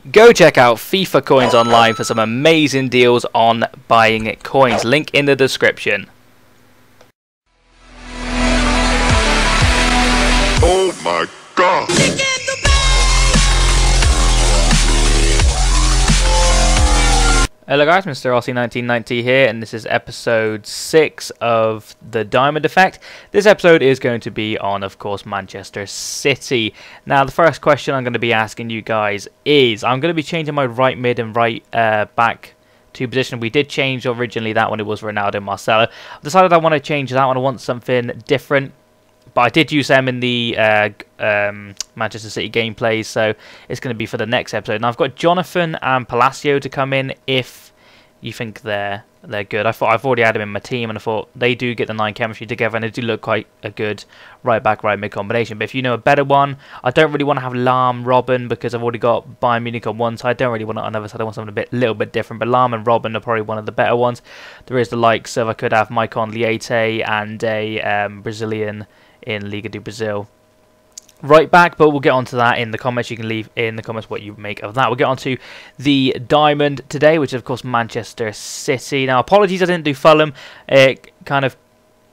Go check out FIFA Coins online for some amazing deals on buying coins. Link in the description. Oh my God! Hello guys, Mr. RC1990 here, and this is episode 6 of the Diamond Effect. This episode is going to be on, of course, Manchester City. Now, the first question I'm going to be asking you guys is, I'm going to be changing my right mid and right back to position. We did change originally that one, it was Ronaldo and Marcelo. I decided I want to change that one, I want something different. But I did use them in the Manchester City gameplays, so it's going to be for the next episode. Now I've got Jonathan and Palacio to come in if you think they're good. I thought I've already had them in my team, and I thought they do get the 9 chemistry together, and they do look quite a good right back, right mid combination. But if you know a better one, I don't really want to have Lahm, Robben, because I've already got Bayern Munich on one side. I don't really want it on the other side. I want something little bit different. But Lahm and Robben are probably one of the better ones. There is the likes of, I could have Maicon Liete and a Brazilian in Liga do Brazil right back, but we'll get onto that in the comments. You can leave in the comments what you make of that. We'll get on to the Diamond today, which is of course Manchester City. Now apologies I didn't do Fulham. It kind of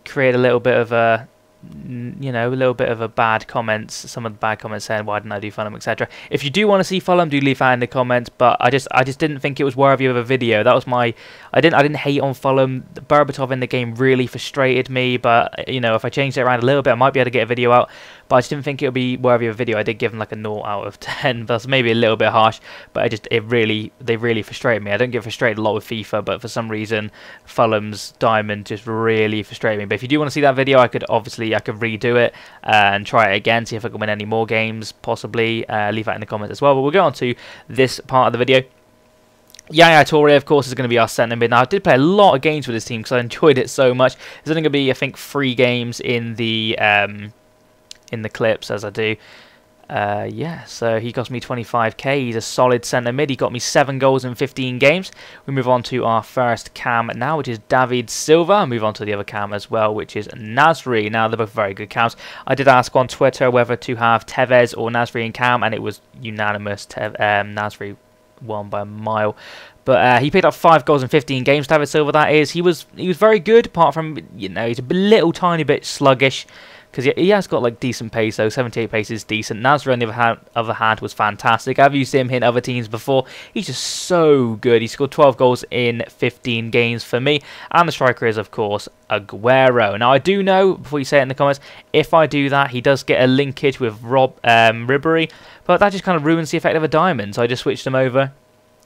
created a little bit of a, you know, a little bit of a bad comments, some of the bad comments saying why didn't I do Fulham, etc. If you do want to see Fulham, do leave that in the comments, but I just didn't think it was worthy of a video. That was my, I didn't hate on Fulham. Berbatov in the game really frustrated me, but you know, if I changed it around a little bit I might be able to get a video out, but I just didn't think it would be worthy of a video. I did give them like a 0 out of 10. That's maybe a little bit harsh, but they really frustrated me. I don't get frustrated a lot with FIFA, but for some reason Fulham's Diamond just really frustrated me. But if you do want to see that video, I could redo it and try it again, see if I can win any more games possibly. Leave that in the comments as well. But we'll go on to this part of the video. Yaya Toure, of course, is going to be our centre mid. Now, I did play a lot of games with this team because I enjoyed it so much. There's only going to be, I think, 3 games in the clips as I do. Yeah, so he cost me 25k. He's a solid centre mid. He got me 7 goals in 15 games. We move on to our first cam now, which is David Silva. Move on to the other cam as well, which is Nasri. Now, they're both very good cams. I did ask on Twitter whether to have Tevez or Nasri in cam, and it was unanimous. Nasri won by a mile. But he picked up 5 goals in 15 games, David Silva, that is. He was very good, apart from, you know, he's a little tiny bit sluggish. Because he has got like decent pace though, 78 pace is decent. Nasri on the other hand was fantastic. I've used him in other teams before. He's just so good. He scored 12 goals in 15 games for me. And the striker is of course Aguero. Now I do know, before you say it in the comments, if I do that he does get a linkage with Ribery. But that just kind of ruins the effect of a diamond. So I just switched him over.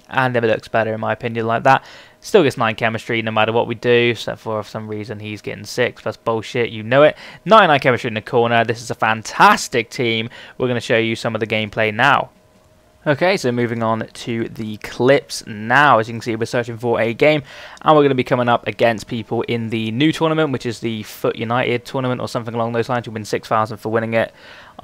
And it looks better in my opinion like that. Still gets 9 chemistry no matter what we do, except for some reason he's getting 6. That's bullshit, you know it. 99 chemistry in the corner. This is a fantastic team. We're going to show you some of the gameplay now. Okay, so moving on to the clips now. As you can see, we're searching for a game, and we're going to be coming up against people in the new tournament, which is the Foot United tournament or something along those lines. You win 6,000 for winning it,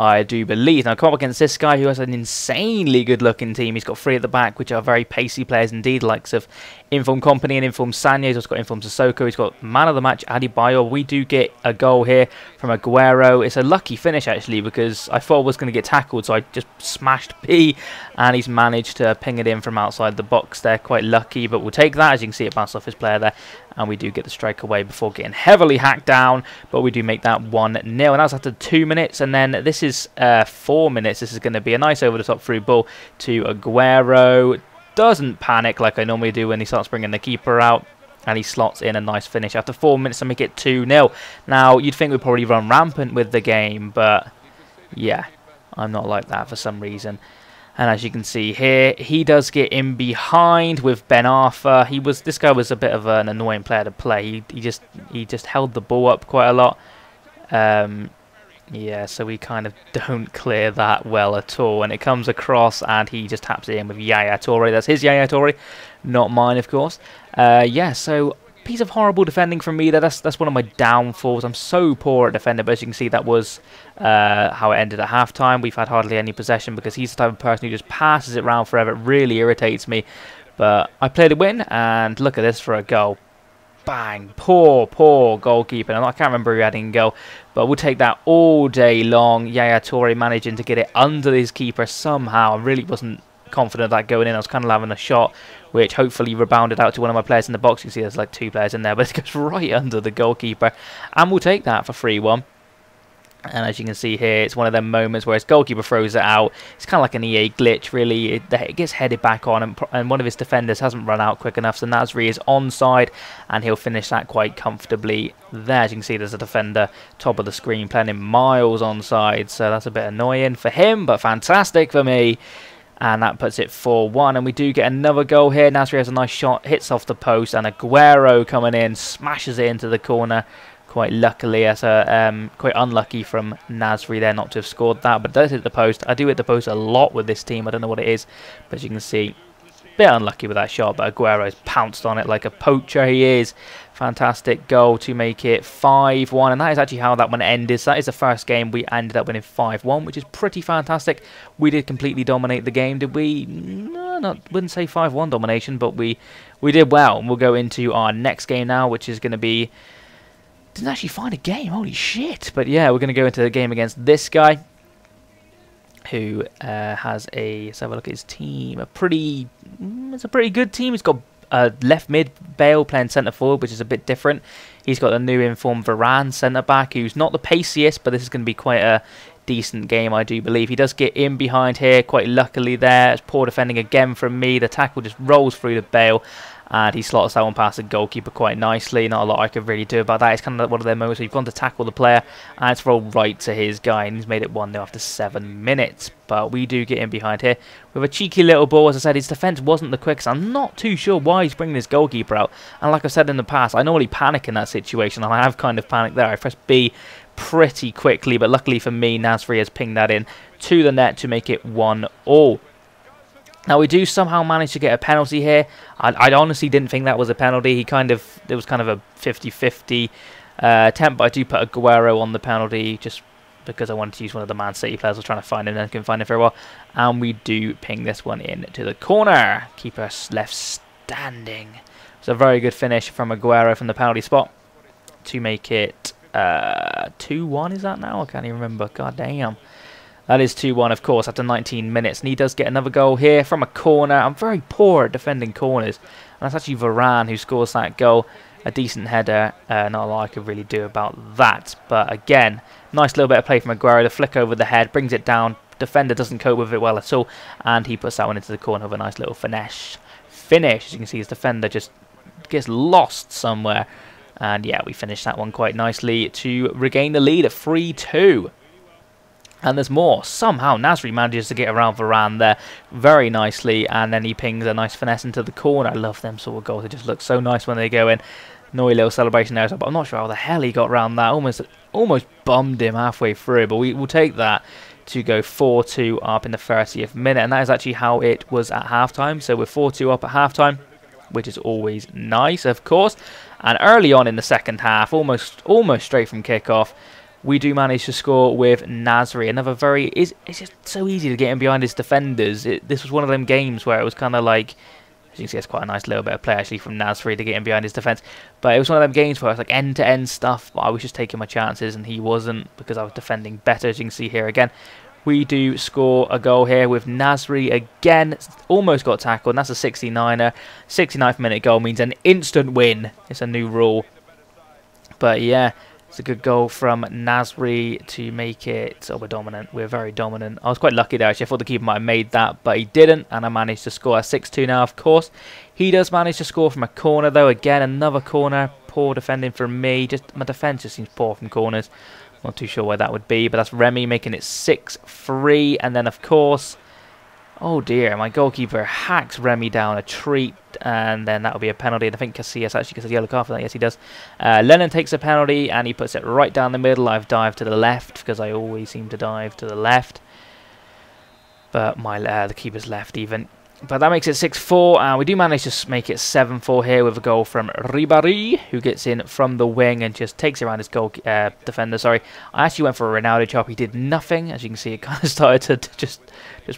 I do believe. Now, come up against this guy who has an insanely good-looking team. He's got 3 at the back, which are very pacey players indeed, likes of Inform Company and Inform Sanya. He's also got Inform Sissoko. He's got man of the match, Adebayor. We do get a goal here from Aguero. It's a lucky finish, actually, because I thought I was going to get tackled, so I just smashed B, and he's managed to ping it in from outside the box there. Quite lucky, but we'll take that. As you can see, it bounced off his player there, and we do get the strike away before getting heavily hacked down, but we do make that 1-0, and that's after 2 minutes, and then this is 4 minutes. This is going to be a nice over-the-top through ball to Aguero. Doesn't panic like I normally do when he starts bringing the keeper out, and he slots in a nice finish after 4 minutes to make it 2-0. Now, you'd think we'd probably run rampant with the game, but yeah, I'm not like that for some reason. And as you can see here, he does get in behind with Ben Arthur. This guy was a bit of an annoying player to play. He just held the ball up quite a lot. Yeah, so we kind of don't clear that well at all. And it comes across and he just taps it in with Yaya Toure. That's his Yaya Toure, not mine, of course. Yeah, so piece of horrible defending from me there. That's one of my downfalls. I'm so poor at defending, but as you can see, that was how it ended at halftime. We've had hardly any possession because he's the type of person who just passes it around forever. It really irritates me. But I played a win, and look at this for a goal. Bang. Poor goalkeeper. I can't remember who had in goal, but we'll take that all day long. Yaya Toure managing to get it under his keeper somehow. I really wasn't confident of that going in. I was kind of having a shot which hopefully rebounded out to one of my players in the box. You can see there's like 2 players in there, but it goes right under the goalkeeper, and we'll take that for 3-1. And as you can see here, it's one of them moments where his goalkeeper throws it out. It's kind of like an EA glitch, really. It gets headed back on, and one of his defenders hasn't run out quick enough, so Nasri is onside, and he'll finish that quite comfortably there. As you can see, there's a defender top of the screen playing him miles onside, so that's a bit annoying for him, but fantastic for me. And that puts it 4-1, and we do get another goal here. Nasri has a nice shot, hits off the post, and Aguero coming in, smashes it into the corner. Quite luckily, that's quite unlucky from Nasri there not to have scored that, but it does hit the post. I do hit the post a lot with this team. I don't know what it is, but as you can see, a bit unlucky with that shot, but Aguero's pounced on it like a poacher he is. Fantastic goal to make it 5-1, and that is actually how that one ended. So that is the first game we ended up winning 5-1, which is pretty fantastic. We did completely dominate the game, did we? No, wouldn't say 5-1 domination, but we did well. And we'll go into our next game now, which is going to be... Didn't actually find a game, holy shit. But yeah, we're going to go into the game against this guy, who has a... Let's have a look at his team. It's a pretty good team. He's got left mid Bale playing centre forward, which is a bit different. He's got a new informed Varane centre back, who's not the paciest, but this is going to be quite a decent game, I do believe. He does get in behind here, quite luckily there. It's poor defending again from me. The tackle just rolls through to Bale, and he slots that one past the goalkeeper quite nicely. Not a lot I could really do about that. It's kind of like one of them moments where you've gone to tackle the player, and it's rolled right to his guy, and he's made it 1-0 after 7 minutes. But we do get in behind here with a cheeky little ball. As I said, his defence wasn't the quickest. I'm not too sure why he's bringing his goalkeeper out. And like I said in the past, I normally panic in that situation, and I have kind of panicked there. I pressed B pretty quickly, but luckily for me, Nasri has pinged that in to the net to make it 1-1. Now we do somehow manage to get a penalty here. I honestly didn't think that was a penalty. It was kind of a 50-50 attempt, but I do put Aguero on the penalty just because I wanted to use one of the Man City players. I was trying to find him and I couldn't find him very well. And we do ping this one in to the corner. Keeper left standing. It's a very good finish from Aguero from the penalty spot to make it 2-1. Is that now? I can't even remember. God damn. That is 2-1, of course, after 19 minutes. And he does get another goal here from a corner. I'm very poor at defending corners. And that's actually Varane who scores that goal. A decent header. Not a lot I could really do about that. But again, nice little bit of play from Aguero. The flick over the head, brings it down. Defender doesn't cope with it well at all. And he puts that one into the corner with a nice little finesse finish. As you can see, his defender just gets lost somewhere. And yeah, we finished that one quite nicely to regain the lead at 3-2. And there's more. Somehow Nasri manages to get around Varane there very nicely, and then he pings a nice finesse into the corner. I love them sort of goals. They just look so nice when they go in. Naughty little celebration there, but I'm not sure how the hell he got around that. Almost bummed him halfway through, but we will take that to go 4-2 up in the 30th minute, and that is actually how it was at halftime. So we're 4-2 up at halftime, which is always nice, of course. And early on in the second half, almost straight from kickoff, we do manage to score with Nasri. Another it's just so easy to get in behind his defenders. This was one of them games where it was kind of like, as you can see, it's quite a nice little bit of play actually from Nasri to get in behind his defence. But it was one of them games where it was like end-to-end stuff, but I was just taking my chances and he wasn't, because I was defending better. As you can see here again, we do score a goal here with Nasri again. Almost got tackled, and that's a 69er. 69th minute goal means an instant win. It's a new rule. But yeah, it's a good goal from Nasri to make it... Oh, we're dominant. We're very dominant. I was quite lucky there, actually. I thought the keeper might have made that, but he didn't, and I managed to score a 6-2 now, of course. He does manage to score from a corner, though. Again, another corner. Poor defending from me. My defence just seems poor from corners. Not too sure why that would be, but that's Remy making it 6-3. And then, of course... Oh dear, my goalkeeper hacks Remy down a treat, and then that will be a penalty. And I think Casillas actually gets a yellow card for that. Yes, he does. Lennon takes a penalty, and he puts it right down the middle. I've dived to the left, because I always seem to dive to the left. But the keeper's left even. But that makes it 6-4, and we do manage to make it 7-4 here with a goal from Ribéry, who gets in from the wing and just takes around his defender. Sorry, I actually went for a Ronaldo chop. He did nothing. As you can see, it kind of started to just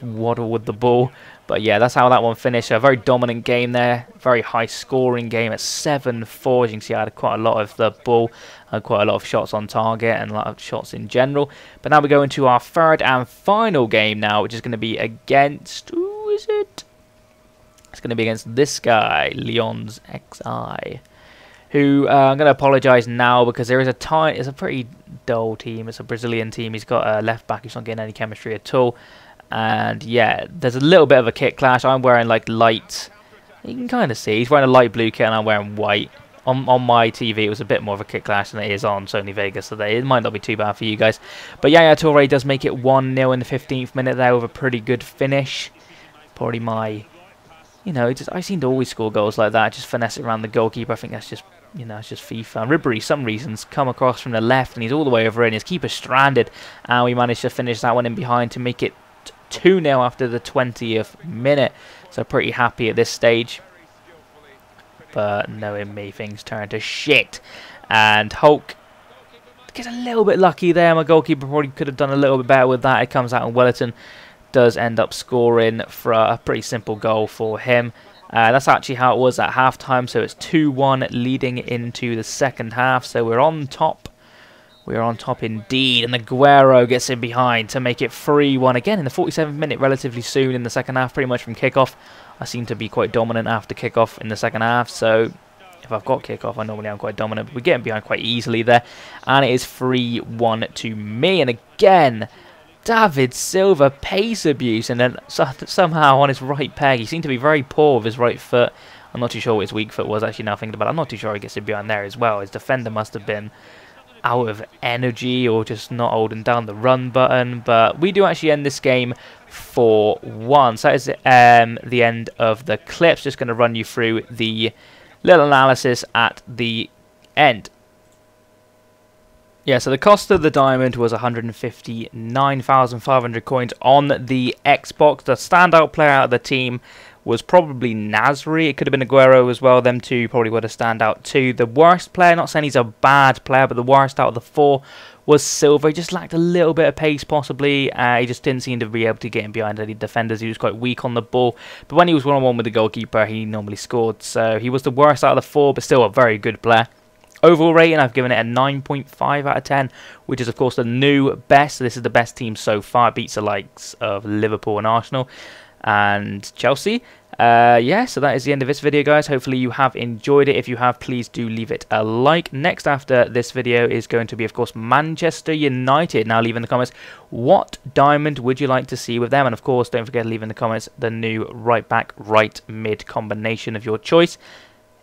waddle with the ball. But yeah, that's how that one finished. A very dominant game there. Very high-scoring game at 7-4. As you can see, I had quite a lot of the ball, quite a lot of shots on target, and a lot of shots in general. But now we go into our third and final game now, which is going to be against... Who is it? It's going to be against this guy, Lyon's XI, who I'm going to apologise now because there is it's a pretty dull team. It's a Brazilian team. He's got a left back who's not getting any chemistry at all. And yeah, there's a little bit of a kit clash. I'm wearing like light, you can kind of see, he's wearing a light blue kit and I'm wearing white. On my TV it was a bit more of a kit clash than it is on Sony Vegas today. It might not be too bad for you guys. But Yaya Toure does make it 1-0 in the 15th minute there with a pretty good finish. Probably my, you know, I seem to always score goals like that, just finesse it around the goalkeeper. I think that's just, you know, it's just FIFA. And Ribery, some reasons, come across from the left and he's all the way over in. His keeper's stranded and we managed to finish that one in behind to make it 2-0 after the 20th minute. So pretty happy at this stage. But knowing me, things turn to shit. And Hulk gets a little bit lucky there. My goalkeeper probably could have done a little bit better with that. It comes out and Wellington does end up scoring for a pretty simple goal for him. That's actually how it was at halftime. So it's 2-1 leading into the second half. So we're on top. We're on top indeed, and Aguero gets in behind to make it 3-1 again in the 47th minute, relatively soon in the second half, pretty much from kickoff. I seem to be quite dominant after kickoff in the second half, so if I've got kickoff, I normally am quite dominant, but we're getting behind quite easily there, and it is 3-1 to me. And again, David Silva pace abuse, and then somehow on his right peg, he seemed to be very poor with his right foot. I'm not too sure what his weak foot was actually now thinking about it. I'm not too sure he gets in behind there as well. His defender must have been out of energy or just not holding down the run button, but we do actually end this game 4-1. So that is the end of the clips. Just going to run you through the little analysis at the end. Yeah, so the cost of the diamond was 159,500 coins on the Xbox. The standout player out of the team was probably Nasri. It could have been Aguero as well. Them two probably would have stand out too. The worst player, not saying he's a bad player, but the worst out of the four was Silva. He just lacked a little bit of pace possibly. He just didn't seem to be able to get in behind any defenders. He was quite weak on the ball. But when he was one-on-one with the goalkeeper, he normally scored. So he was the worst out of the four, but still a very good player. Overall rating, I've given it a 9.5 out of 10, which is, of course, the new best. This is the best team so far. It beats the likes of Liverpool and Arsenal and Chelsea. Yeah, so that is the end of this video, guys. Hopefully you have enjoyed it. If you have, please do leave it a like. Next after this video is going to be, of course, Manchester United. Now leave in the comments what diamond would you like to see with them, and of course don't forget to leave in the comments the new right back, right mid combination of your choice.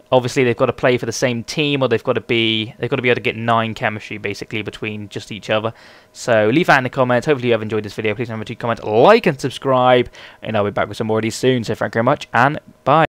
Obviously, they've got to play for the same team, or they've got to be able to get 9 chemistry basically between just each other. So leave that in the comments. Hopefully you have enjoyed this video. Please remember to comment, like, and subscribe, and I'll be back with some more of these soon. So thank you very much, and bye.